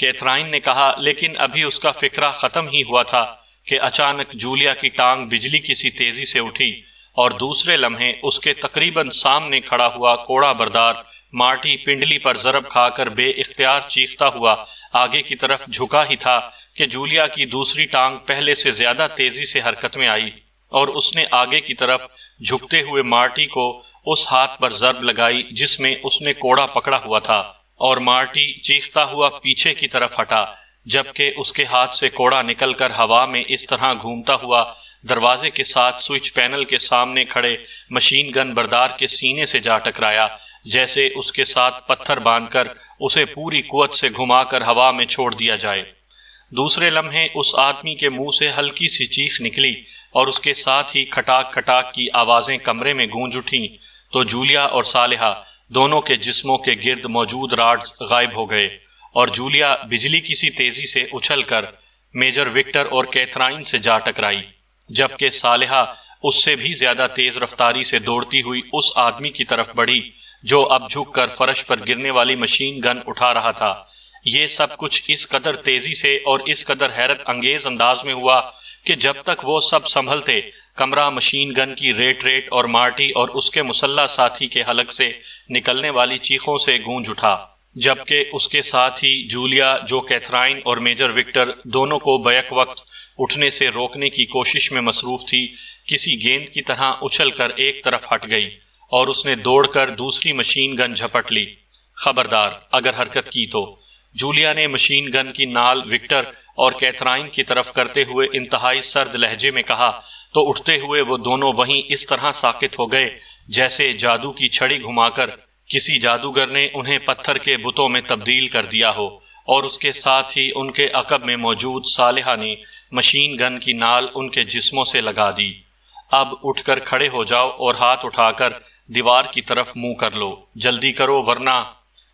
کیتھرائن نے کہا، لیکن ابھی اس کا فکرہ ختم ہی ہوا تھا کہ اچانک جولیا کی ٹانگ بجلی کی سی تیزی سے اٹھی اور دوسرے لمحے اس کے تقریباً سامنے کھڑا ہوا کوڑا بردار مارٹی پنڈلی پر ضرب کھا کر بے اختیار چیختا ہوا آگے کی طرف جھکا ہی تھا کہ جولیا کی دوسری ٹانگ پہلے سے زیادہ تیزی سے حرکت میں آئی اور اس نے آگے کی طرف جھکتے ہوئے مارٹی کو اس ہاتھ پر ضرب لگائی جس میں اس نے کوڑا پکڑا ہوا تھا، اور مارٹی چیختا ہوا پیچھے کی طرف ہٹا جبکہ اس کے ہاتھ سے کوڑا نکل کر ہوا میں اس طرح گھومتا ہوا دروازے کے ساتھ سوئچ پینل کے سامنے کھڑے مشین گن بردار کے سینے سے جا ٹکرایا، جیسے اس کے ساتھ پتھر باندھ کر اسے پوری قوت سے گھما کر ہوا میں چھوڑ دیا جائے۔ دوسرے لمحے اس آدمی کے منہ سے ہلکی سی چیخ نکلی اور اس کے ساتھ ہی کھٹاک کھٹاک کی آوازیں کمرے میں گونج اٹھیں تو جولیا اور صالحہ دونوں کے جسموں کے گرد موجود راڈز غائب ہو گئے، اور جولیا بجلی کی سی تیزی سے اچھل کر میجر وکٹر اور کیتھرائن سے جا ٹکرائی، جبکہ صالحہ اس سے بھی زیادہ تیز رفتاری سے دوڑتی ہوئی اس آدمی کی طرف بڑھی جو اب جھک کر فرش پر گرنے والی مشین گن اٹھا رہا تھا۔ یہ سب کچھ اس قدر تیزی سے اور اس قدر حیرت انگیز انداز میں ہوا کہ جب تک وہ سب سنبھلتے کمرہ مشین گن کی ریٹ ریٹ اور مارٹی اور اس کے مسلح ساتھی کے حلق سے نکلنے والی چیخوں سے گونج اٹھا، جبکہ اس کے ساتھ ہی جولیا جو کیتھرائن اور میجر وکٹر دونوں کو بیک وقت اٹھنے سے روکنے کی کوشش میں مصروف تھی، کسی گیند کی طرح اچھل کر ایک طرف ہٹ گئی اور اس نے دوڑ کر دوسری مشین گن جھپٹ لی۔ خبردار اگر حرکت کی تو، جولیا نے مشین گن کی نال وکٹر اور کیتھرائن کی طرف کرتے ہوئے انتہائی سرد لہجے میں کہا، تو اٹھتے ہوئے وہ دونوں وہیں اس طرح ساکت ہو گئے جیسے جادو کی چھڑی گھما کر کسی جادوگر نے انہیں پتھر کے بتوں میں تبدیل کر دیا ہو، اور اس کے ساتھ ہی ان کے عقب میں موجود صالحہ نے مشین گن کی نال ان کے جسموں سے لگا دی۔ اب اٹھ کر کھڑے ہو جاؤ اور ہاتھ اٹھا کر دیوار کی طرف منہ کر لو، جلدی کرو ورنہ،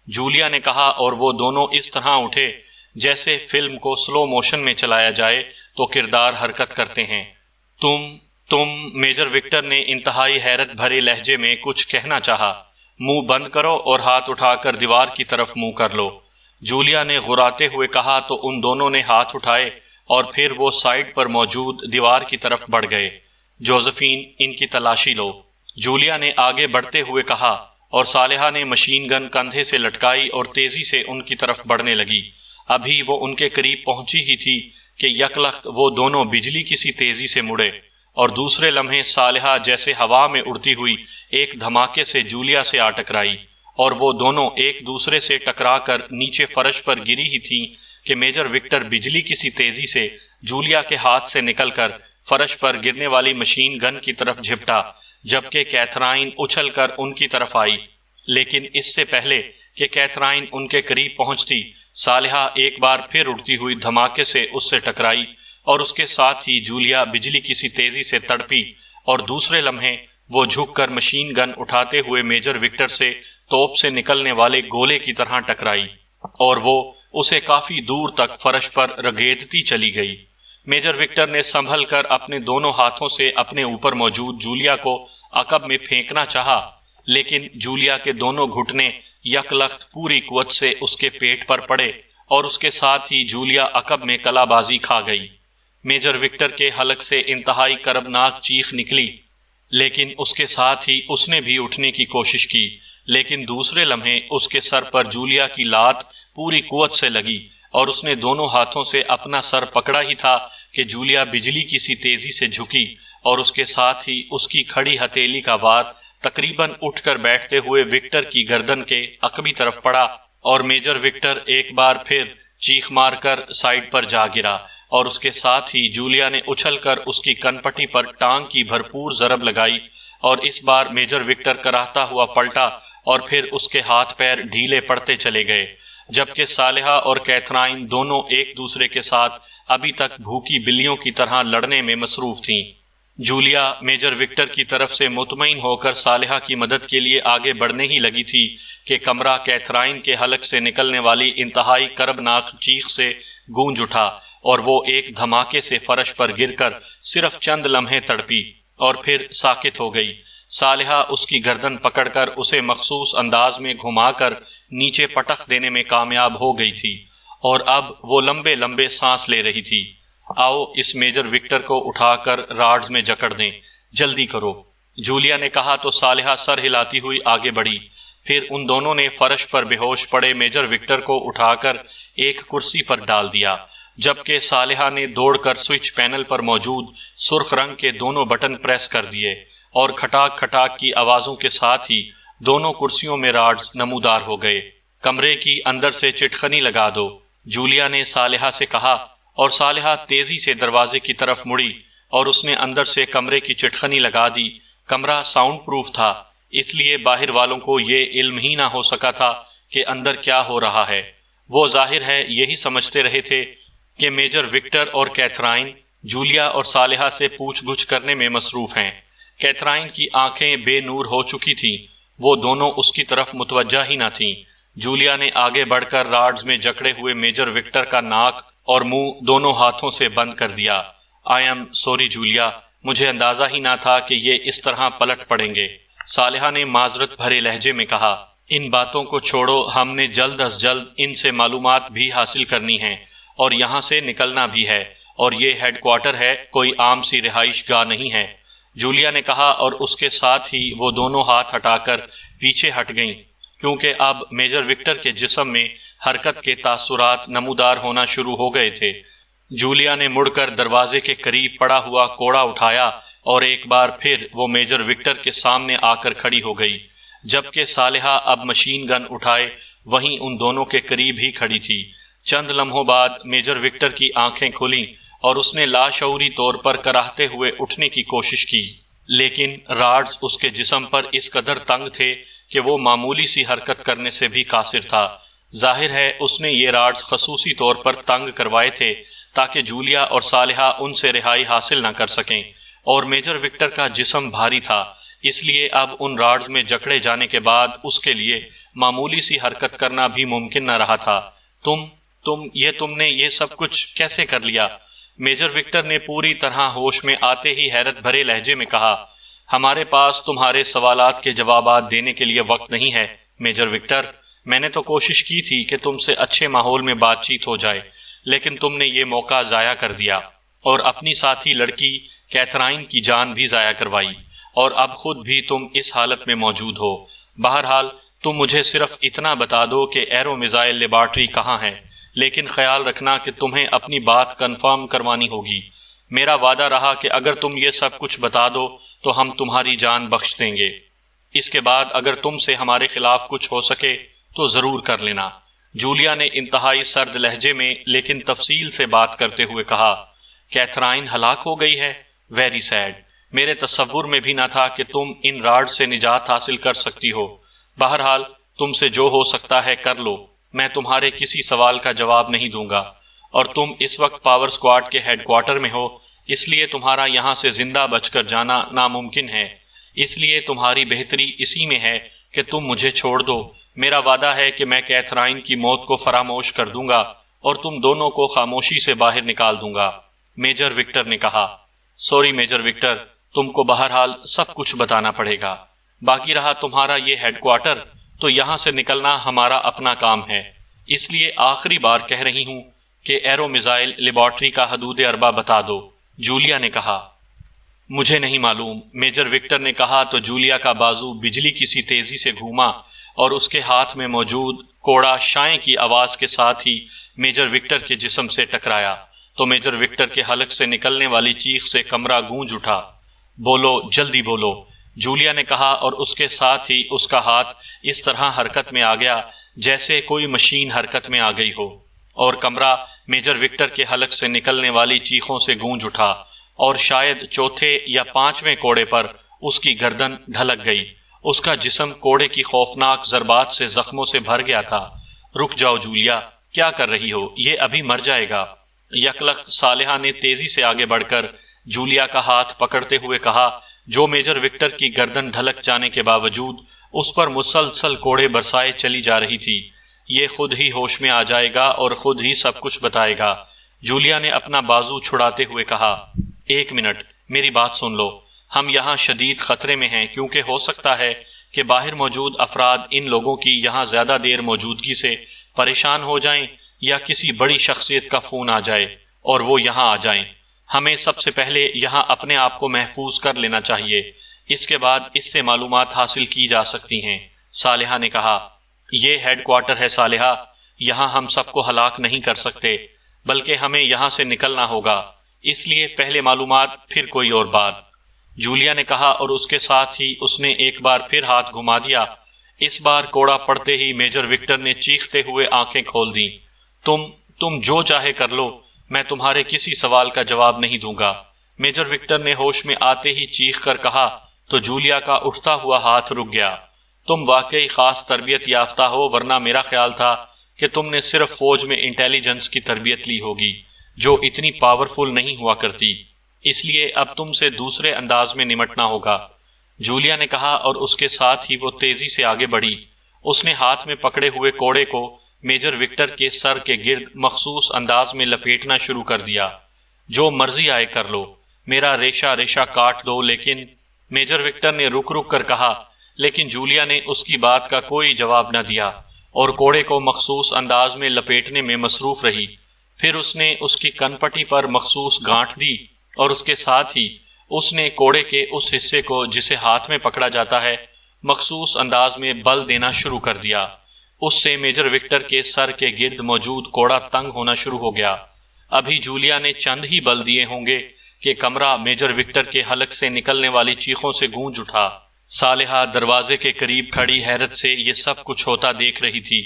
جولیا نے کہا، اور وہ دونوں اس طرح اٹھے جیسے فلم کو سلو موشن میں چلایا جائے تو کردار حرکت کرتے ہیں۔ تم میجر وکٹر نے انتہائی حیرت بھرے لہجے میں کچھ کہنا چاہا۔ منہ بند کرو اور ہاتھ اٹھا کر دیوار کی طرف منہ کر لو، جولیا نے غراتے ہوئے کہا، تو ان دونوں نے ہاتھ اٹھائے اور پھر وہ سائڈ پر موجود دیوار کی طرف بڑھ گئے۔ جوزفین، ان کی تلاشی لو، جولیا نے آگے بڑھتے ہوئے کہا، اور صالحہ نے مشین گن کندھے سے لٹکائی اور تیزی سے ان کی طرف بڑھنے لگی۔ ابھی وہ ان کے قریب پہنچی ہی تھی کہ یکلخت وہ دونوں بجلی کی سی تیزی سے مڑے، اور دوسرے لمحے صالحہ جیسے ہوا میں اڑتی ہوئی ایک دھماکے سے جولیا سے آ ٹکرائی، اور وہ دونوں ایک دوسرے سے ٹکرا کر نیچے فرش پر گری ہی تھیں کہ میجر وکٹر بجلی کی سی تیزی سے جولیا کے ہاتھ سے نکل کر فرش پر گرنے والی مشین گن کی طرف جھپٹا، جبکہ کیتھرائن اچھل کر ان کی طرف آئی۔ لیکن اس سے پہلے کہ کیتھرائن ان کے قریب پہنچتی، صالحہ ایک بار پھر اڑتی ہوئی دھماکے سے اس سے ٹکرائی، اور اس کے ساتھ ہی جولیا بجلی کی سی تیزی سے تڑپی، اور دوسرے لمحے وہ جھک کر مشین گن اٹھاتے ہوئے میجر وکٹر سے توپ سے نکلنے والے گولے کی طرح ٹکرائی، اور وہ اسے کافی دور تک فرش پر رگیدتی چلی گئی۔ میجر وکٹر نے سنبھل کر اپنے دونوں ہاتھوں سے اپنے اوپر موجود جولیا کو عقب میں پھینکنا چاہا، لیکن جولیا کے دونوں گھٹنے یک لخت پوری قوت سے اس کے پیٹ پر پڑے، اور اس کے ساتھ ہی جولیا عقب میں کلا بازی کھا گئی۔ میجر وکٹر کے حلق سے انتہائی کربناک چیخ نکلی، لیکن اس کے ساتھ ہی اس نے بھی اٹھنے کی کوشش کی، لیکن دوسرے لمحے اس کے سر پر جولیا کی لات پوری قوت سے لگی، اور اس نے دونوں ہاتھوں سے اپنا سر پکڑا ہی تھا کہ جولیا بجلی کی سی تیزی سے جھکی، اور اس کے ساتھ ہی اس کی کھڑی ہتھیلی کا وار تقریباً اٹھ کر بیٹھتے ہوئے وکٹر کی گردن کے عقبی طرف پڑا، اور میجر وکٹر ایک بار پھر چیخ مار کر سائڈ پر جا گرا، اور اس کے ساتھ ہی جولیا نے اچھل کر اس کی کنپٹی پر ٹانگ کی بھرپور ضرب لگائی، اور اس بار میجر وکٹر کراہتا ہوا پلٹا، اور پھر اس کے ہاتھ پیر ڈھیلے پڑتے چلے گئے، جبکہ صالحہ اور کیتھرائن دونوں ایک دوسرے کے ساتھ ابھی تک بھوکی بلیوں کی طرح لڑنے میں مصروف تھیں۔ جولیا میجر وکٹر کی طرف سے مطمئن ہو کر صالحہ کی مدد کے لیے آگے بڑھنے ہی لگی تھی کہ کمرہ کیتھرائن کے حلق سے نکلنے والی انتہائی کربناک چیخ سے گونج اٹھا، اور وہ ایک دھماکے سے فرش پر گر کر صرف چند لمحے تڑپی اور پھر ساکت ہو گئی۔ صالحہ اس کی گردن پکڑ کر اسے مخصوص انداز میں گھما کر نیچے پٹخ دینے میں کامیاب ہو گئی تھی، اور اب وہ لمبے لمبے سانس لے رہی تھی۔ آؤ اس میجر وکٹر کو اٹھا کر راڈز میں جکڑ دیں، جلدی کرو، جولیا نے کہا تو صالحہ سر ہلاتی ہوئی آگے بڑھی۔ پھر ان دونوں نے فرش پر بے ہوش پڑے میجر وکٹر کو اٹھا کر ایک کرسی پر ڈال دیا، جبکہ صالحہ نے دوڑ کر سوئچ پینل پر موجود سرخ رنگ کے دونوں بٹن پریس کر دیے اور کھٹاک کھٹاک کی آوازوں کے ساتھ ہی دونوں کرسیوں میں راڈز نمودار ہو گئے۔ کمرے کی اندر سے چٹخنی لگا دو، جولیا نے صالحہ سے کہا، اور صالحہ تیزی سے دروازے کی طرف مڑی اور اس نے اندر سے کمرے کی چٹخنی لگا دی۔ کمرہ ساؤنڈ پروف تھا، اس لیے باہر والوں کو یہ علم ہی نہ ہو سکا تھا کہ اندر کیا ہو رہا ہے۔ وہ ظاہر ہے یہی سمجھتے رہے تھے کہ میجر وکٹر اور کیتھرائن جولیا اور صالحہ سے پوچھ گچھ کرنے میں مصروف ہیں۔ کیتھرائن کی آنکھیں بے نور ہو چکی تھیں، وہ دونوں اس کی طرف متوجہ ہی نہ تھیں۔ جولیا نے آگے بڑھ کر راڈز میں جکڑے ہوئے میجر وکٹر کا ناک اور منہ دونوں ہاتھوں سے بند کر دیا۔ آئی ایم سوری جولیا، مجھے اندازہ ہی نہ تھا کہ یہ اس طرح پلٹ پڑیں گے، صالحہ نے معذرت بھرے لہجے میں کہا۔ ان باتوں کو چھوڑو، ہم نے جلد از جلد ان سے معلومات بھی حاصل کرنی ہیں اور یہاں سے نکلنا بھی ہے، اور یہ ہیڈ کوارٹر ہے، کوئی عام سی رہائش گاہ نہیں ہے، جولیا نے کہا، اور اس کے ساتھ ہی وہ دونوں ہاتھ ہٹا کر پیچھے ہٹ گئیں، کیونکہ اب میجر وکٹر کے جسم میں حرکت کے تاثرات نمودار ہونا شروع ہو گئے تھے۔ جولیا نے مڑ کر دروازے کے قریب پڑا ہوا کوڑا اٹھایا اور ایک بار پھر وہ میجر وکٹر کے سامنے آ کر کھڑی ہو گئی، جبکہ صالحہ اب مشین گن اٹھائے وہیں ان دونوں کے قریب ہی کھڑی تھی۔ چند لمحوں بعد میجر وکٹر کی آنکھیں کھلیں اور اس نے لاشعوری طور پر کراہتے ہوئے اٹھنے کی کوشش کی، لیکن راڈز اس کے جسم پر اس قدر تنگ تھے کہ وہ معمولی سی حرکت کرنے سے بھی قاصر تھا۔ ظاہر ہے اس نے یہ راڈز خصوصی طور پر تنگ کروائے تھے تاکہ جولیا اور صالحہ ان سے رہائی حاصل نہ کر سکیں، اور میجر وکٹر کا جسم بھاری تھا، اس لیے اب ان راڈز میں جکڑے جانے کے بعد اس کے لیے معمولی سی حرکت کرنا بھی ممکن نہ رہا تھا۔ تم نے یہ سب کچھ کیسے کر لیا؟ میجر وکٹر نے پوری طرح ہوش میں آتے ہی حیرت بھرے لہجے میں کہا۔ ہمارے پاس تمہارے سوالات کے جوابات دینے کے لیے وقت نہیں ہے میجر وکٹر، میں نے تو کوشش کی تھی کہ تم سے اچھے ماحول میں بات چیت ہو جائے، لیکن تم نے یہ موقع ضائع کر دیا اور اپنی ساتھی لڑکی کیتھرائن کی جان بھی ضائع کروائی، اور اب خود بھی تم اس حالت میں موجود ہو۔ بہرحال تم مجھے صرف اتنا بتا دو کہ ایرو میزائل لیبارٹری کہاں ہے، لیکن خیال رکھنا کہ تمہیں اپنی بات کنفرم کروانی ہوگی۔ میرا وعدہ رہا کہ اگر تم یہ سب کچھ بتا دو تو ہم تمہاری جان بخش دیں گے۔ اس کے بعد اگر تم سے ہمارے خلاف کچھ ہو سکے تو ضرور کر لینا، جولیا نے انتہائی سرد لہجے میں لیکن تفصیل سے بات کرتے ہوئے کہا۔ کیتھرائن ہلاک ہو گئی ہے؟ ویری سیڈ، میرے تصور میں بھی نہ تھا کہ تم ان راڈ سے نجات حاصل کر سکتی ہو۔ بہرحال تم سے جو ہو سکتا ہے کر لو، میں تمہارے کسی سوال کا جواب نہیں دوں گا، اور تم اس وقت پاور اسکواڈ کے ہیڈ کوارٹر میں ہو، اس لیے تمہارا یہاں سے زندہ بچ کر جانا ناممکن ہے، اس لیے تمہاری بہتری اسی میں ہے کہ تم مجھے چھوڑ دو۔ میرا وعدہ ہے کہ میں کیتھرائن کی موت کو فراموش کر دوں گا اور تم دونوں کو خاموشی سے باہر نکال دوں گا، میجر وکٹر نے کہا۔ سوری میجر وکٹر، تم کو بہرحال سب کچھ بتانا پڑے گا۔ باقی رہا تمہارا یہ ہیڈ کوارٹر، تو یہاں سے نکلنا ہمارا اپنا کام ہے، اس لیے آخری بار کہہ رہی ہوں کہ ایرو میزائل لیبارٹری کا حدود اربا بتا دو، جولیا نے کہا۔ مجھے نہیں معلوم، میجر وکٹر نے کہا تو جولیا کا بازو بجلی کی سی تیزی سے گھوما اور اس کے ہاتھ میں موجود کوڑا شائیں کی آواز کے ساتھ ہی میجر وکٹر کے جسم سے ٹکرایا تو میجر وکٹر کے حلق سے نکلنے والی چیخ سے کمرہ گونج اٹھا۔ بولو، جلدی بولو، جولیا نے کہا، اور اس کے ساتھ ہی اس کا ہاتھ اس طرح حرکت میں آ گیا جیسے کوئی مشین حرکت میں آ گئی ہو، اور کمرہ میجر وکٹر کے حلق سے نکلنے والی چیخوں سے گونج اٹھا، اور شاید چوتھے یا پانچویں کوڑے پر اس کی گردن ڈھلک گئی۔ اس کا جسم کوڑے کی خوفناک ضربات سے زخموں سے بھر گیا تھا۔ رک جاؤ جولیا، کیا کر رہی ہو؟ یہ ابھی مر جائے گا۔ یکلخت صالحہ نے تیزی سے آگے بڑھ کر جولیا کا ہاتھ پکڑتے ہوئے کہا، جو میجر وکٹر کی گردن ڈھلک جانے کے باوجود اس پر مسلسل کوڑے برسائے چلی جا رہی تھی۔ یہ خود ہی ہوش میں آ جائے گا اور خود ہی سب کچھ بتائے گا، جولیا نے اپنا بازو چھڑاتے ہوئے کہا۔ ایک منٹ، میری بات سن لو، ہم یہاں شدید خطرے میں ہیں کیونکہ ہو سکتا ہے کہ باہر موجود افراد ان لوگوں کی یہاں زیادہ دیر موجودگی سے پریشان ہو جائیں یا کسی بڑی شخصیت کا فون آ جائے اور وہ یہاں آ جائیں۔ ہمیں سب سے پہلے یہاں اپنے آپ کو محفوظ کر لینا چاہیے، اس کے بعد اس سے معلومات حاصل کی جا سکتی ہیں۔ صالحہ نے کہا، یہ ہیڈ کوارٹر ہے صالحہ، یہاں ہم سب کو ہلاک نہیں کر سکتے، بلکہ ہمیں یہاں سے نکلنا ہوگا، اس لیے پہلے معلومات پھر کوئی اور بات۔ جولیا نے کہا اور اس کے ساتھ ہی اس نے ایک بار پھر ہاتھ گھما دیا۔ اس بار کوڑا پڑتے ہی میجر وکٹر نے چیختے ہوئے آنکھیں کھول دیں۔ تم جو چاہے کر لو، میں تمہارے کسی سوال کا جواب نہیں دوں گا، میجر وکٹر نے ہوش میں آتے ہی چیخ کر کہا تو جولیا کا اٹھتا ہوا ہاتھ رک گیا۔ تم واقعی خاص تربیت یافتہ ہو، ورنہ میرا خیال تھا کہ تم نے صرف فوج میں انٹیلیجنس کی تربیت لی ہوگی جو اتنی پاورفل نہیں ہوا کرتی، اس لیے اب تم سے دوسرے انداز میں نمٹنا ہوگا، جولیا نے کہا، اور اس کے ساتھ ہی وہ تیزی سے آگے بڑھی۔ اس نے ہاتھ میں پکڑے ہوئے کوڑے کو میجر وکٹر کے سر کے گرد مخصوص انداز میں لپیٹنا شروع کر دیا۔ جو مرضی آئے کر لو، میرا ریشہ ریشہ کاٹ دو، لیکن میجر وکٹر نے رک رک کر کہا، لیکن جولیا نے اس کی بات کا کوئی جواب نہ دیا اور کوڑے کو مخصوص انداز میں لپیٹنے میں مصروف رہی۔ پھر اس نے اس کی کن پٹی پر مخصوص گانٹھ دی اور اس کے ساتھ ہی اس نے کوڑے کے اس حصے کو جسے ہاتھ میں پکڑا جاتا ہے مخصوص انداز میں بل دینا شروع کر دیا۔ اس سے میجر وکٹر کے سر کے گرد موجود کوڑا تنگ ہونا شروع ہو گیا۔ ابھی جولیا نے چند ہی بل دیے ہوں گے کہ کمرہ میجر وکٹر کے حلق سے نکلنے والی چیخوں سے گونج اٹھا۔ صالحہ دروازے کے قریب کھڑی حیرت سے یہ سب کچھ ہوتا دیکھ رہی تھی۔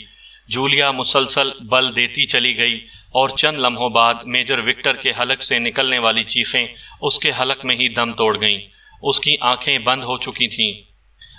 جولیا مسلسل بل دیتی چلی گئی اور چند لمحوں بعد میجر وکٹر کے حلق سے نکلنے والی چیخیں اس کے حلق میں ہی دم توڑ گئیں۔ اس کی آنکھیں بند ہو چکی تھیں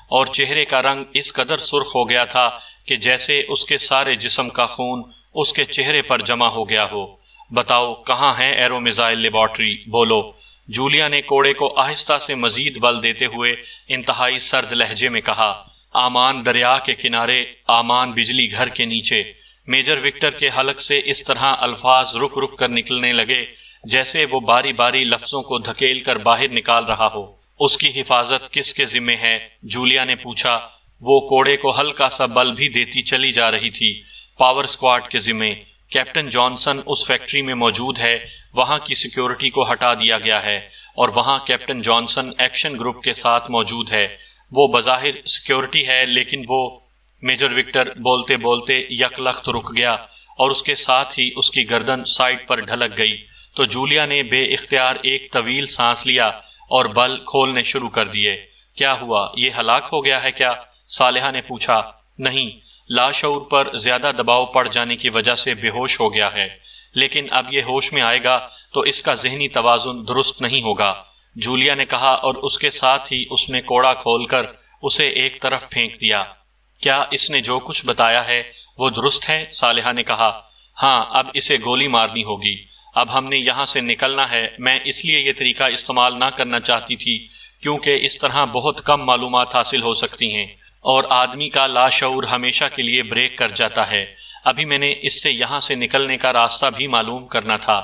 اور چہرے کا رنگ اس قدر سرخ ہو گیا تھا کہ جیسے اس کے سارے جسم کا خون اس کے چہرے پر جمع ہو گیا ہو۔ بتاؤ کہاں ہے ایرو میزائل لیبارٹری، بولو، جولیا نے کوڑے کو آہستہ سے مزید بل دیتے ہوئے انتہائی سرد لہجے میں کہا۔ آمان دریا کے کنارے، آمان بجلی گھر کے نیچے۔ میجر وکٹر کے حلق سے اس طرح الفاظ رک رک کر نکلنے لگے جیسے وہ باری باری لفظوں کو دھکیل کر باہر نکال رہا ہو۔ اس کی حفاظت کس کے ذمے ہے؟ جولیا نے پوچھا۔ وہ کوڑے کو ہلکا سا بل بھی دیتی چلی جا رہی تھی۔ پاور اسکواڈ کے ذمے۔ کیپٹن جانسن اس فیکٹری میں موجود ہے، وہاں کی سیکیورٹی کو ہٹا دیا گیا ہے اور وہاں کیپٹن جانسن ایکشن گروپ کے ساتھ موجود ہے۔ وہ بظاہر سیکیورٹی ہے لیکن وہ، میجر وکٹر بولتے بولتے یک لخت رک گیا اور اس کے ساتھ ہی اس کی گردن سائڈ پر ڈھلک گئی تو جولیا نے بے اختیار ایک طویل سانس لیا اور بل کھولنے شروع کر دیے۔ کیا ہوا؟ یہ ہلاک ہو گیا ہے کیا؟ صالحہ نے پوچھا۔ نہیں، لاشعور پر زیادہ دباؤ پڑ جانے کی وجہ سے بے ہوش ہو گیا ہے، لیکن اب یہ ہوش میں آئے گا تو اس کا ذہنی توازن درست نہیں ہوگا، جولیا نے کہا، اور اس کے ساتھ ہی اس نے کوڑا کھول کر اسے ایک طرف پھینک دیا۔ کیا اس نے جو کچھ بتایا ہے وہ درست ہے؟ صالحہ نے کہا۔ ہاں، اب اسے گولی مارنی ہوگی، اب ہم نے یہاں سے نکلنا ہے۔ میں اس لیے یہ طریقہ استعمال نہ کرنا چاہتی تھی کیونکہ اس طرح بہت کم معلومات حاصل ہو سکتی ہیں اور آدمی کا لاشعور ہمیشہ کے لیے بریک کر جاتا ہے۔ ابھی میں نے اس سے یہاں سے نکلنے کا راستہ بھی معلوم کرنا تھا۔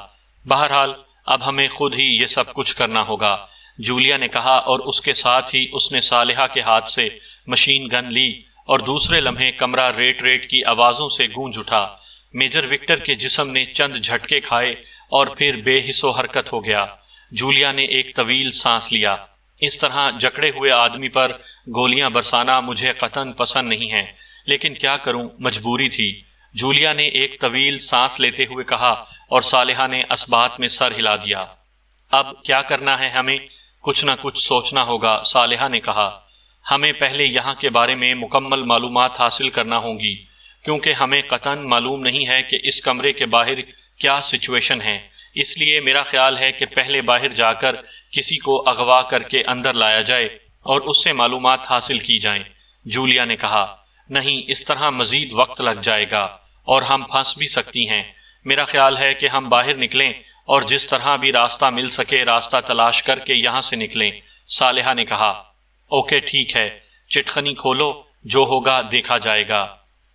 بہرحال اب ہمیں خود ہی یہ سب کچھ کرنا ہوگا، جولیا نے کہا، اور اس کے ساتھ ہی اس نے صالحہ کے ہاتھ سے مشین گن لی اور دوسرے لمحے کمرہ ریٹ ریٹ کی آوازوں سے گونج اٹھا۔ میجر وکٹر کے جسم نے چند جھٹکے کھائے اور پھر بے حس و حرکت ہو گیا۔ جولیا نے ایک طویل سانس لیا۔ اس طرح جکڑے ہوئے آدمی پر گولیاں برسانا مجھے قطعاً پسند نہیں ہے، لیکن کیا کروں، مجبوری تھی، جولیا نے ایک طویل سانس لیتے ہوئے کہا، اور صالحہ نے اسبات میں سر ہلا دیا۔ اب کیا کرنا ہے؟ ہمیں کچھ نہ کچھ سوچنا ہوگا، صالحہ نے کہا۔ ہمیں پہلے یہاں کے بارے میں مکمل معلومات حاصل کرنا ہوں گی کیونکہ ہمیں قطعاً معلوم نہیں ہے کہ اس کمرے کے باہر کیا سچویشن ہے، اس لیے میرا خیال ہے کہ پہلے باہر جا کر کسی کو اغوا کر کے اندر لایا جائے اور اس سے معلومات حاصل کی جائیں، جولیا نے کہا۔ نہیں، اس طرح مزید وقت لگ جائے گا اور ہم پھنس بھی سکتی ہیں۔ میرا خیال ہے کہ ہم باہر نکلیں اور جس طرح بھی راستہ مل سکے راستہ تلاش کر کے یہاں سے نکلیں، صالحہ نے کہا۔ اوکے، ٹھیک ہے، چٹخنی کھولو، جو ہوگا دیکھا جائے گا،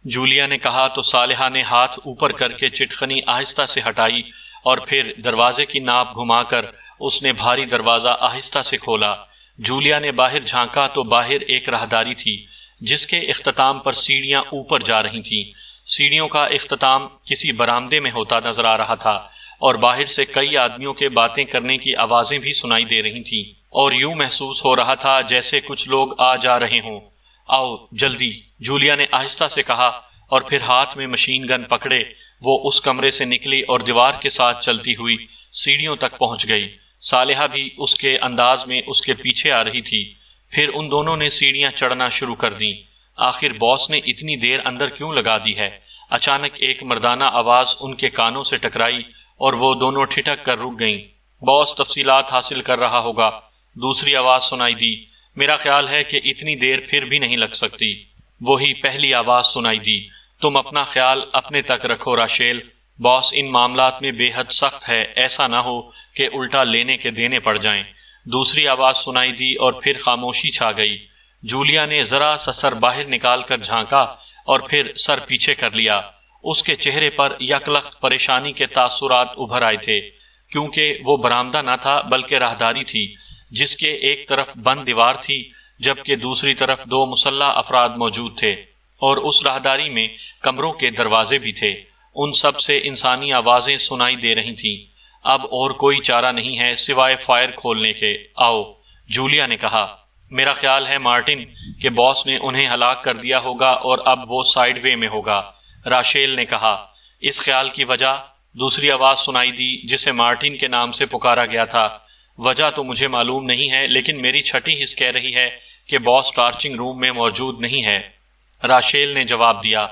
جولیا نے کہا تو صالحہ نے ہاتھ اوپر کر کے چٹخنی آہستہ سے ہٹائی اور پھر دروازے کی ناپ گھما کر اس نے بھاری دروازہ آہستہ سے کھولا۔ جولیا نے باہر جھانکا تو باہر ایک راہداری تھی جس کے اختتام پر سیڑھیاں اوپر جا رہی تھیں۔ سیڑھیوں کا اختتام کسی برآمدے میں ہوتا نظر آ رہا تھا اور باہر سے کئی آدمیوں کے باتیں کرنے کی آوازیں بھی سنائی دے رہی تھیں اور یوں محسوس ہو رہا تھا جیسے کچھ لوگ آ جا رہے ہوں۔ آؤ جلدی، جولیا نے آہستہ سے کہا اور پھر ہاتھ میں مشین گن پکڑے وہ اس کمرے سے نکلی اور دیوار کے ساتھ چلتی ہوئی سیڑھیوں تک پہنچ گئی۔ صالحہ بھی اس کے انداز میں اس کے پیچھے آ رہی تھی۔ پھر ان دونوں نے سیڑھیاں چڑھنا شروع کر دیں۔ آخر باس نے اتنی دیر اندر کیوں لگا دی ہے؟ اچانک ایک مردانہ آواز ان کے کانوں سے ٹکرائی اور وہ دونوں ٹھٹک کر رک گئیں۔ باس تفصیلات حاصل کر رہا ہوگا۔ دوسری آواز سنائی دی، میرا خیال ہے کہ اتنی دیر پھر بھی نہیں لگ سکتی۔ وہی پہلی آواز سنائی دی، تم اپنا خیال اپنے تک رکھو راشیل، باس ان معاملات میں بے حد سخت ہے، ایسا نہ ہو کہ الٹا لینے کے دینے پڑ جائیں۔ دوسری آواز سنائی دی اور پھر خاموشی چھا گئی۔ جولیا نے ذرا سا سر باہر نکال کر جھانکا اور پھر سر پیچھے کر لیا۔ اس کے چہرے پر یکلخت پریشانی کے تاثرات ابھر آئے تھے، کیونکہ وہ برآمدہ نہ تھا بلکہ راہداری تھی جس کے ایک طرف بند دیوار تھی جبکہ دوسری طرف دو مسلح افراد موجود تھے، اور اس راہداری میں کمروں کے دروازے بھی تھے۔ ان سب سے انسانی آوازیں سنائی دے رہی تھیں۔ اب اور کوئی چارہ نہیں ہے سوائے فائر کھولنے کے۔ آؤ، جولیا نے کہا۔ میرا خیال ہے مارٹن کہ باس نے انہیں ہلاک کر دیا ہوگا اور اب وہ سائیڈ وے میں ہوگا، راشیل نے کہا۔ اس خیال کی وجہ؟ دوسری آواز سنائی دی جسے مارٹن کے نام سے پکارا گیا تھا۔ وجہ تو مجھے معلوم نہیں ہے، لیکن میری چھٹی حس کہہ رہی ہے کہ باس ٹارچنگ روم میں موجود نہیں ہے، راشیل نے جواب دیا۔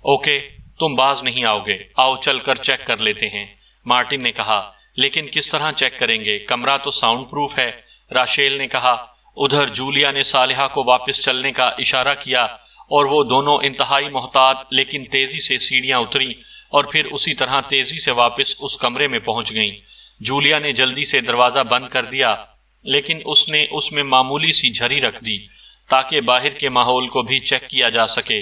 اوکے، تم باز نہیں آؤ گے، آؤ چل کر چیک کر لیتے ہیں، مارٹن نے کہا۔ لیکن کس طرح چیک کریں گے؟ کمرہ تو ساؤنڈ پروف ہے، راشیل نے کہا۔ ادھر جولیا نے صالحہ کو واپس چلنے کا اشارہ کیا اور وہ دونوں انتہائی محتاط لیکن تیزی سے سیڑھیاں اتریں اور پھر اسی طرح تیزی سے واپس اس کمرے میں پہنچ گئیں۔ جولیا نے جلدی سے دروازہ بند کر دیا، لیکن اس نے اس میں معمولی سی جھری رکھ دی تاکہ باہر کے ماحول کو بھی چیک کیا جا سکے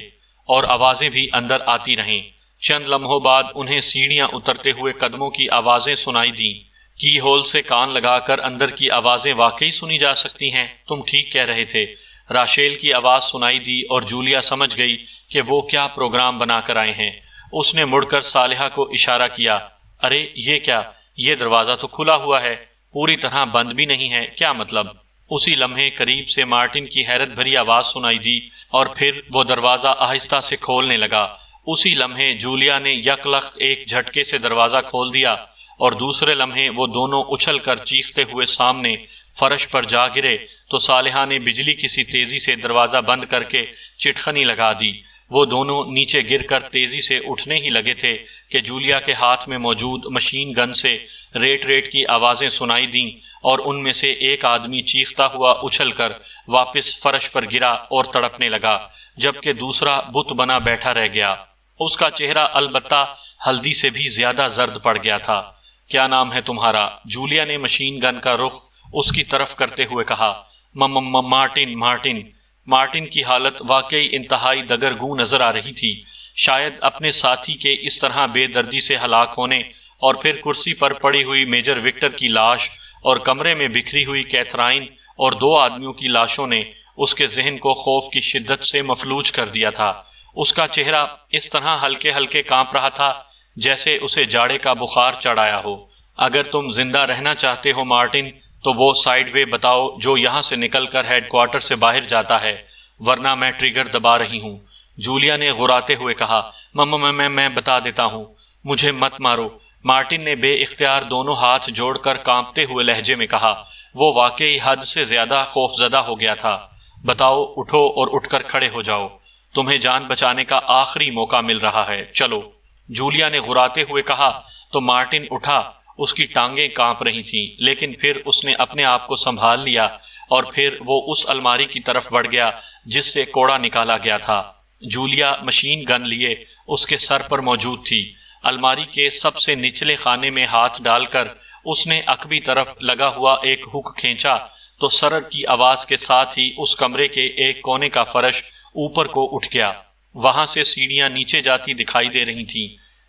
اور آوازیں بھی اندر آتی رہیں۔ چند لمحوں بعد انہیں سیڑھیاں اترتے ہوئے قدموں کی آوازیں سنائی دیں۔ کی ہول سے کان لگا کر اندر کی آوازیں واقعی سنی جا سکتی ہیں، تم ٹھیک کہہ رہے تھے، راشیل کی آواز سنائی دی اور جولیا سمجھ گئی کہ وہ کیا پروگرام بنا کر آئے ہیں۔ اس نے مڑ کر صالحہ کو اشارہ کیا، ارے یہ کیا، یہ دروازہ تو کھلا ہوا ہے، پوری طرح بند بھی نہیں ہے، کیا مطلب؟ اسی لمحے قریب سے مارٹن کی حیرت بھری آواز سنائی دی اور پھر وہ دروازہ آہستہ سے کھولنے لگا۔ اسی لمحے جولیا نے یکلخت ایک جھٹکے سے دروازہ کھول دیا اور دوسرے لمحے وہ دونوں اچھل کر چیختے ہوئے سامنے فرش پر جا گرے تو صالحہ نے بجلی کی سی تیزی سے دروازہ بند کر کے چٹخنی لگا دی۔ وہ دونوں نیچے گر کر تیزی سے اٹھنے ہی لگے تھے کہ جولیا کے ہاتھ میں موجود مشین گن سے ریٹ ریٹ کی آوازیں سنائی دیں اور ان میں سے ایک آدمی چیختا ہوا اچھل کر واپس فرش پر گرا اور تڑپنے لگا، جبکہ دوسرا بت بنا بیٹھا رہ گیا۔ اس کا چہرہ البتہ ہلدی سے بھی زیادہ زرد پڑ گیا تھا۔ کیا نام ہے تمہارا؟ جولیا نے مشین گن کا رخ اس کی طرف کرتے ہوئے کہا۔ مارٹن۔ مارٹن کی حالت واقعی انتہائی دگرگوں نظر آ رہی تھی۔ شاید اپنے ساتھی کے اس طرح بے دردی سے ہلاک ہونے اور پھر کرسی پر پڑی ہوئی میجر وکٹر کی لاش اور کمرے میں بکھری ہوئی کیتھرائن اور دو آدمیوں کی لاشوں نے اس کے ذہن کو خوف کی شدت سے مفلوج کر دیا تھا۔ اس کا چہرہ اس طرح ہلکے ہلکے کانپ رہا تھا جیسے اسے جاڑے کا بخار چڑھ آیا ہو۔ اگر تم زندہ رہنا چاہتے ہو مارٹن تو وہ سائیڈ وے بتاؤ جو یہاں سے نکل کر ہیڈ کوارٹر سے باہر جاتا ہے، ورنہ میں ٹریگر دبا رہی ہوں، جولیا نے غراتے ہوئے کہا۔ میں بتا دیتا ہوں، مجھے مت مارو، مارٹن نے بے اختیار دونوں ہاتھ جوڑ کر کانپتے ہوئے لہجے میں کہا۔ وہ واقعی حد سے زیادہ خوف زدہ ہو گیا تھا۔ بتاؤ، اٹھو اور اٹھ کر کھڑے ہو جاؤ، تمہیں جان بچانے کا آخری موقع مل رہا ہے، چلو، جولیا نے غراتے ہوئے کہا تو مارٹن اٹھا۔ اس کی ٹانگیں کانپ رہی تھیں، لیکن پھر اس نے اپنے آپ کو سنبھال لیا اور پھر وہ اس الماری کی طرف بڑھ گیا جس سے کوڑا نکالا گیا تھا۔ جولیا مشین گن لیے اس کے سر پر موجود تھی۔ الماری کے سب سے نچلے خانے میں ہاتھ ڈال کر اس نے عقبی طرف لگا ہوا ایک ہک کھینچا تو سرر کی آواز کے ساتھ ہی اس کمرے کے ایک کونے کا فرش اوپر کو اٹھ گیا۔ وہاں سے سیڑھیاں نیچے جاتی دکھائی دے رہی تھیں۔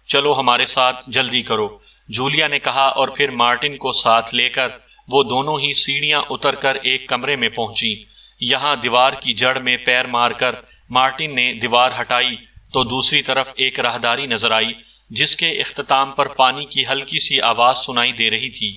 چلو ہمارے ساتھ، جلدی کرو، جولیا نے کہا اور پھر مارٹن کو ساتھ لے کر وہ دونوں ہی سیڑھیاں اتر کر ایک کمرے میں پہنچی۔ یہاں دیوار کی جڑ میں پیر مار کر مارٹن نے دیوار ہٹائی تو دوسری طرف ایک راہداری نظر آئی جس کے اختتام پر پانی کی ہلکی سی آواز سنائی دے رہی تھی۔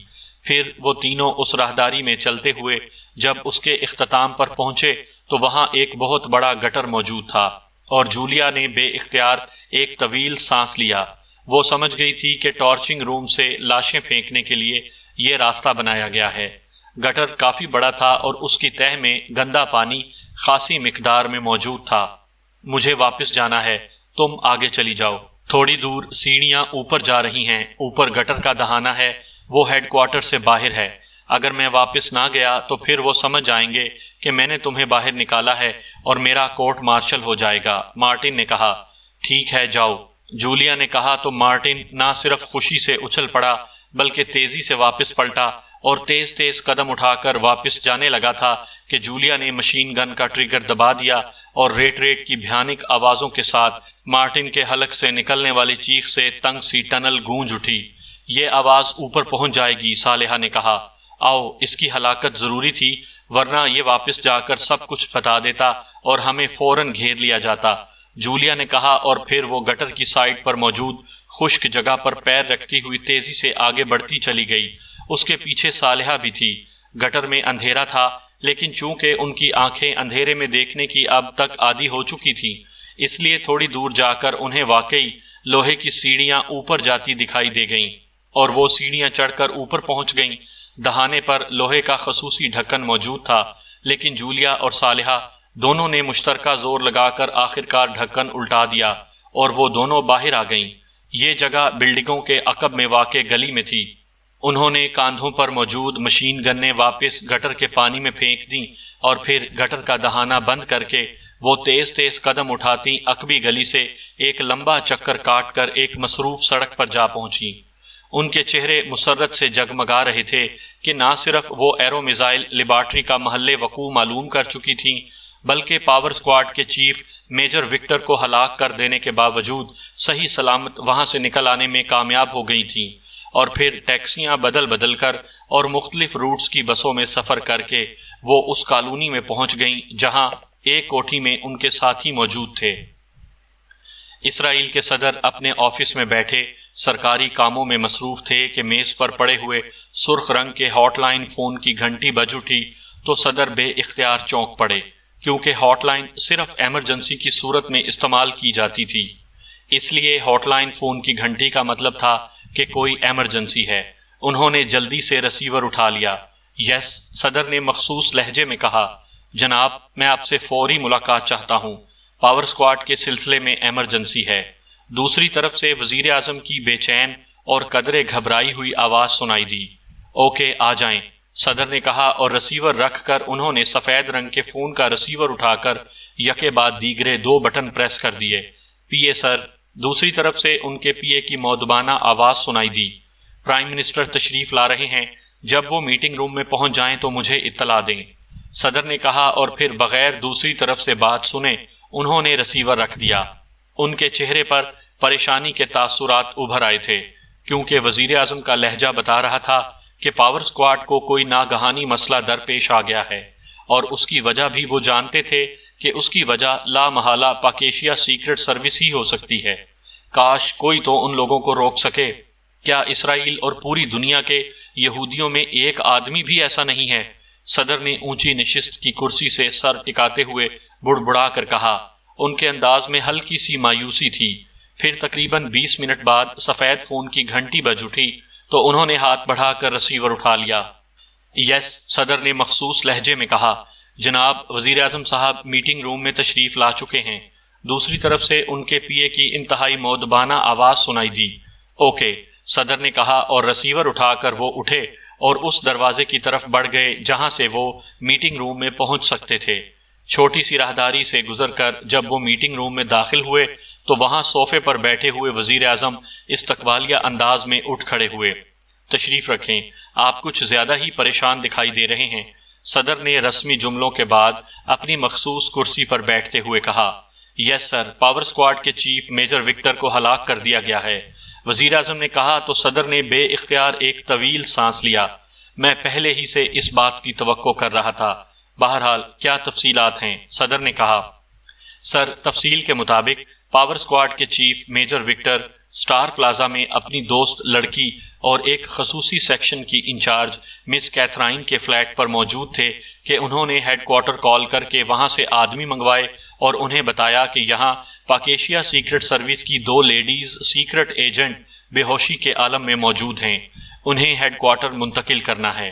پھر وہ تینوں اس راہداری میں چلتے ہوئے جب اس کے اختتام پر پہنچے تو وہاں ایک بہت بڑا گٹر موجود تھا، اور جولیا نے بے اختیار ایک طویل سانس لیا۔ وہ سمجھ گئی تھی کہ ٹارچنگ روم سے لاشیں پھینکنے کے لیے یہ راستہ بنایا گیا ہے۔ گٹر کافی بڑا تھا اور اس کی تہہ میں گندا پانی خاصی مقدار میں موجود تھا۔ مجھے واپس جانا ہے، تم آگے چلی جاؤ۔ تھوڑی دور سیڑھیاں اوپر جا رہی ہیں، اوپر گٹر کا دہانہ ہے، وہ ہیڈ کوارٹر سے باہر ہے۔ اگر میں واپس نہ گیا تو پھر وہ سمجھ جائیں گے کہ میں نے تمہیں باہر نکالا ہے اور میرا کورٹ مارشل ہو جائے گا، مارٹن نے کہا۔ ٹھیک ہے، جاؤ، جولیا نے کہا تو مارٹن نہ صرف خوشی سے اچھل پڑا بلکہ تیزی سے واپس پلٹا اور تیز تیز قدم اٹھا کر واپس جانے لگا تھا کہ جولیا نے مشین گن کا ٹریگر دبا دیا اور ریٹ ریٹ کی بھیانک آوازوں کے ساتھ مارٹن کے حلق سے نکلنے والی چیخ سے تنگ سی ٹنل گونج اٹھی۔ یہ آواز اوپر پہنچ جائے گی، صالحہ نے کہا۔ آؤ، اس کی ہلاکت ضروری تھی، ورنہ یہ واپس جا کر سب کچھ بتا دیتا اور ہمیں فوراً گھیر لیا جاتا، جولیا نے کہا، اور پھر وہ گٹر کی سائڈ پر موجود خشک جگہ پر پیر رکھتی ہوئی تیزی سے آگے بڑھتی چلی گئی۔ اس کے پیچھے صالحہ بھی تھی۔ گٹر میں اندھیرا تھا، لیکن چونکہ ان کی آنکھیں اندھیرے میں دیکھنے کی اب تک عادی ہو چکی تھیں، اس لیے تھوڑی دور جا کر انہیں واقعی لوہے کی سیڑھیاں اوپر جاتی دکھائی دے گئیں، اور وہ سیڑھیاں چڑھ کر اوپر پہنچ گئیں۔ دہانے پر لوہے کا خصوصی ڈھکن موجود تھا، لیکن جولیا اور صالحہ دونوں نے مشترکہ زور لگا کر آخرکار ڈھکن الٹا دیا اور وہ دونوں باہر آ گئیں۔ یہ جگہ بلڈنگوں کے عقب میں واقع گلی میں تھی۔ انہوں نے کاندھوں پر موجود مشین گنیں واپس گٹر کے پانی میں پھینک دیں اور پھر گٹر کا دہانہ بند کر کے وہ تیز تیز قدم اٹھاتی عقبی گلی سے ایک لمبا چکر کاٹ کر ایک مصروف سڑک پر جا پہنچی۔ ان کے چہرے مسرت سے جگمگا رہے تھے کہ نہ صرف وہ ایرو میزائل لیبارٹری کا محل وقوع معلوم کر چکی تھیں، بلکہ پاور سکواڈ کے چیف میجر وکٹر کو ہلاک کر دینے کے باوجود صحیح سلامت وہاں سے نکل آنے میں کامیاب ہو گئی تھیں، اور پھر ٹیکسیاں بدل بدل کر اور مختلف روٹس کی بسوں میں سفر کر کے وہ اس کالونی میں پہنچ گئیں جہاں ایک کوٹھی میں ان کے ساتھی موجود تھے۔ اسرائیل کے صدر اپنے آفس میں بیٹھے سرکاری کاموں میں مصروف تھے کہ میز پر پڑے ہوئے سرخ رنگ کے ہاٹ لائن فون کی گھنٹی بج اٹھی تو صدر بے اختیار چونک پڑے، کیونکہ ہاٹ لائن صرف ایمرجنسی کی صورت میں استعمال کی جاتی تھی۔ اس لیے ہاٹ لائن فون کی گھنٹی کا مطلب تھا کہ کوئی ایمرجنسی ہے۔ انہوں نے جلدی سے ریسیور اٹھا لیا۔ یس، صدر نے مخصوص لہجے میں کہا، جناب، میں آپ سے فوری ملاقات چاہتا ہوں، پاور سکواڈ کے سلسلے میں ایمرجنسی ہے۔ دوسری طرف سے وزیر اعظم کی بے چین اور قدرے گھبرائی ہوئی آواز سنائی دی۔ اوکے، آ جائیں، صدر نے کہا، اور ریسیور رکھ کر انہوں نے سفید رنگ کے فون کا ریسیور اٹھا کر یکے بعد دیگرے 2 بٹن پریس کر دیے۔ پی اے سر، دوسری طرف سے ان کے پی اے کی مؤدبانہ آواز سنائی دی۔ پرائم منسٹر تشریف لا رہے ہیں، جب وہ میٹنگ روم میں پہنچ جائیں تو مجھے اطلاع دیں، صدر نے کہا، اور پھر بغیر دوسری طرف سے بات سنے انہوں نے ریسیور رکھ دیا۔ ان کے چہرے پر پریشانی کے تاثرات ابھر آئے تھے، کیونکہ وزیر اعظم کا لہجہ بتا رہا تھا کہ پاور سکواڈ کو کوئی ناگہانی مسئلہ درپیش آ گیا ہے، اور اس کی وجہ بھی وہ جانتے تھے کہ اس کی وجہ لا محالہ پاک ایشیا سیکرٹ سروس ہی ہو سکتی ہے۔ کاش کوئی تو ان لوگوں کو روک سکے۔ کیا اسرائیل اور پوری دنیا کے یہودیوں میں ایک آدمی بھی ایسا نہیں ہے؟ صدر نے اونچی نشست کی کرسی سے سر ٹکاتے ہوئے بڑبڑا کر کہا۔ ان کے انداز میں ہلکی سی مایوسی تھی۔ پھر تقریباً 20 منٹ بعد سفید فون کی گھنٹی بج اٹھی تو انہوں نے ہاتھ بڑھا کر ریسیور اٹھا لیا۔ یس، صدر نے مخصوص لہجے میں کہا، جناب، وزیر اعظم صاحب میٹنگ روم میں تشریف لا چکے ہیں۔ دوسری طرف سے ان کے پی اے کی انتہائی مؤدبانہ آواز سنائی دی۔ اوکے، صدر نے کہا، اور ریسیور اٹھا کر وہ اٹھے اور اس دروازے کی طرف بڑھ گئے جہاں سے وہ میٹنگ روم میں پہنچ سکتے تھے۔ چھوٹی سی راہداری سے گزر کر جب وہ میٹنگ روم میں داخل ہوئے تو وہاں صوفے پر بیٹھے ہوئے وزیر اعظم استقبالیہ انداز میں اٹھ کھڑے ہوئے۔ تشریف رکھیں، آپ کچھ زیادہ ہی پریشان دکھائی دے رہے ہیں، صدر نے رسمی جملوں کے بعد اپنی مخصوص کرسی پر بیٹھتے ہوئے کہا۔ یس سر، پاور سکواڈ کے چیف میجر وکٹر کو ہلاک کر دیا گیا ہے، وزیر اعظم نے کہا تو صدر نے بے اختیار ایک طویل سانس لیا۔ میں پہلے ہی سے اس بات کی توقع کر رہا تھا۔ بہرحال کیا تفصیلات ہیں؟ صدر نے کہا۔ سر، تفصیل کے مطابق پاور اسکواڈ کے chief major Victor Star Plaza میں اپنی دوست لڑکی اور ایک خصوصی سیکشن کی انچارج مس کیتھرائن کے فلیٹ پر موجود تھے کہ انہوں نے ہیڈ کوارٹر کال کر کے وہاں سے آدمی منگوائے اور انہیں بتایا کہ یہاں پاکیشیا سیکرٹ سروس کی 2 لیڈیز سیکرٹ ایجنٹ بے ہوشی کے عالم میں موجود ہیں، انہیں ہیڈ کوارٹر منتقل کرنا ہے۔